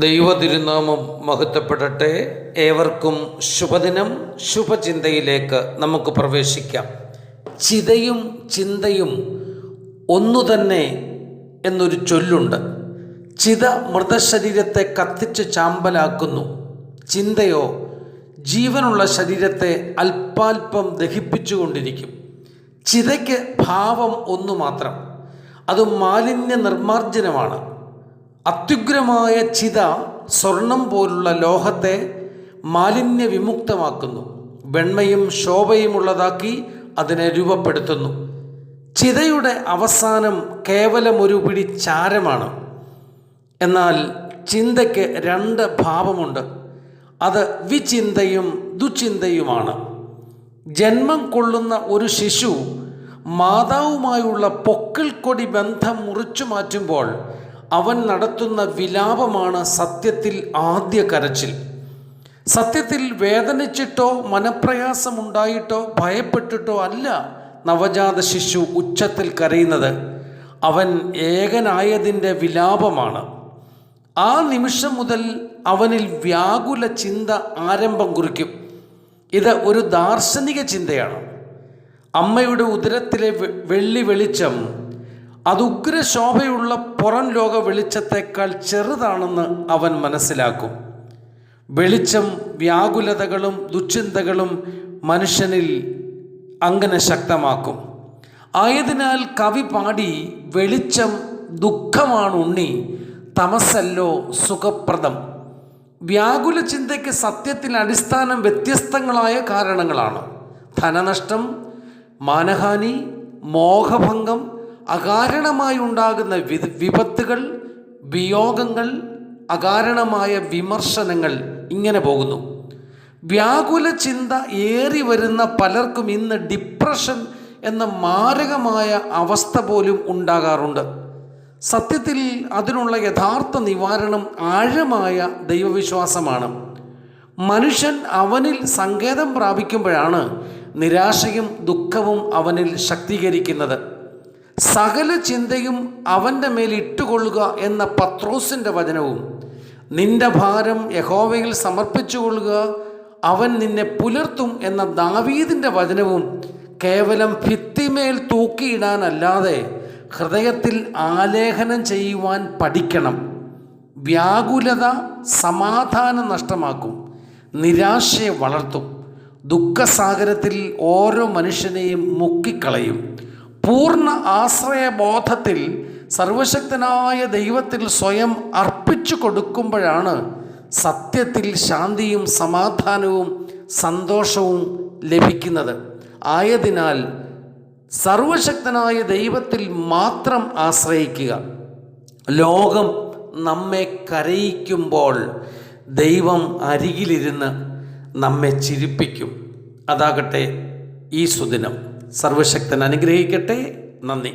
ദൈവതിരുനാമം മഹത്വപ്പെടട്ടെ. ഏവർക്കും ശുഭദിനം. ശുഭചിന്തയിലേക്ക് നമുക്ക് പ്രവേശിക്കാം. ചിതയും ചിന്തയും ഒന്നു തന്നെ എന്നൊരു ചൊല്ലുണ്ട്. ചിത മൃതശരീരത്തെ കത്തിച്ച് ചാമ്പലാക്കുന്നു. ചിന്തയോ ജീവനുള്ള ശരീരത്തെ അല്പാൽപ്പം ദഹിപ്പിച്ചുകൊണ്ടിരിക്കും. ചിതയ്ക്ക് ഭാവം ഒന്നു മാത്രം, അത് മാലിന്യ നിർമ്മാർജ്ജനമാണ്. അത്യുഗ്രമായ ചിത സ്വർണം പോലുള്ള ലോഹത്തെ മാലിന്യ വിമുക്തമാക്കുന്നു, വെണ്മയും ശോഭയുമുള്ളതാക്കി അതിനെ രൂപപ്പെടുത്തുന്നു. ചിതയുടെ അവസാനം കേവലം ഒരു പിടി ചാരമാണ്. എന്നാൽ ചിന്തയ്ക്ക് രണ്ട് ഭാവമുണ്ട്. അത് വിചിന്തയും ദുചിന്തയുമാണ്. ജന്മം കൊള്ളുന്ന ഒരു ശിശു മാതാവുമായുള്ള പൊക്കിൾക്കൊടി ബന്ധം മുറിച്ചു മാറ്റുമ്പോൾ അവൻ നടത്തുന്ന വിലാപമാണ് സത്യത്തിൽ ആദ്യ കരച്ചിൽ. സത്യത്തിൽ വേദനിച്ചിട്ടോ മനപ്രയാസമുണ്ടായിട്ടോ ഭയപ്പെട്ടിട്ടോ അല്ല നവജാത ശിശു ഉച്ചത്തിൽ കരയുന്നത്. അവൻ ഏകനായതിൻ്റെ വിലാപമാണ്. ആ നിമിഷം മുതൽ അവനിൽ വ്യാകുല ചിന്ത ആരംഭം കുറിക്കും. ഇത് ഒരു ദാർശനിക ചിന്തയാണ്. അമ്മയുടെ ഉദരത്തിലെ വെള്ളി വെളിച്ചം അത് ഉഗ്രശോഭയുള്ള പുറം ലോക വെളിച്ചത്തേക്കാൾ ചെറുതാണെന്ന് അവൻ മനസ്സിലാക്കും. വെളിച്ചം വ്യാകുലതകളും ദുശ്ചിന്തകളും മനുഷ്യനിൽ അങ്ങനെ ശക്തമാക്കും. ആയതിനാൽ കവി പാടി, വെളിച്ചം ദുഃഖമാണുണ്ണി, തമസല്ലോ സുഖപ്രദം. വ്യാകുല ചിന്തയ്ക്ക് സത്യത്തിൽ അടിസ്ഥാനം വ്യത്യസ്തങ്ങളായ കാരണങ്ങളാണ്. ധനനഷ്ടം, മാനഹാനി, മോഹഭംഗം, അകാരണമായി ഉണ്ടാകുന്ന വിപത്തുകൾ, വിയോഗങ്ങൾ, അകാരണമായ വിമർശനങ്ങൾ, ഇങ്ങനെ പോകുന്നു. വ്യാകുല ചിന്ത ഏറി വരുന്ന പലർക്കും ഇന്ന് ഡിപ്രഷൻ എന്ന മാരകമായ അവസ്ഥ പോലും ഉണ്ടാകാറുണ്ട്. സത്യത്തിൽ അതിനുള്ള യഥാർത്ഥ നിവാരണം ആഴമായ ദൈവവിശ്വാസമാണ്. മനുഷ്യൻ അവനിൽ സങ്കേതം പ്രാപിക്കുമ്പോഴാണ് നിരാശയും ദുഃഖവും അവനിൽ ശക്തീകരിക്കുന്നത്. സകല ചിന്തയും അവൻ്റെ മേൽ ഇട്ടുകൊള്ളുക എന്ന പത്രോസിൻ്റെ വചനവും, നിന്റെ ഭാരം യഹോവയിൽ സമർപ്പിച്ചുകൊള്ളുക, അവൻ നിന്നെ പുലർത്തും എന്ന ദാവീദിൻ്റെ വചനവും കേവലം ഭിത്തിമേൽ തൂക്കിയിടാനല്ലാതെ ഹൃദയത്തിൽ ആലേഖനം ചെയ്യുവാൻ പഠിക്കണം. വ്യാകുലത സമാധാനം നഷ്ടമാക്കും, നിരാശയെ വളർത്തും, ദുഃഖസാഗരത്തിൽ ഓരോ മനുഷ്യനെയും മുക്കിക്കളയും. പൂർണ്ണ ആശ്രയബോധത്തിൽ സർവശക്തനായ ദൈവത്തിൽ സ്വയം അർപ്പിച്ചു കൊടുക്കുമ്പോഴാണ് സത്യത്തിൽ ശാന്തിയും സമാധാനവും സന്തോഷവും ലഭിക്കുന്നത്. ആയതിനാൽ സർവശക്തനായ ദൈവത്തിൽ മാത്രം ആശ്രയിക്കുക. ലോകം നമ്മെ കരയിക്കുമ്പോൾ ദൈവം അരികിലിരുന്ന് നമ്മെ ചിരിപ്പിക്കും. അതാകട്ടെ ഈ സുദിനം. സർവശക്തൻ അനുഗ്രഹിക്കട്ടെ. നന്ദി.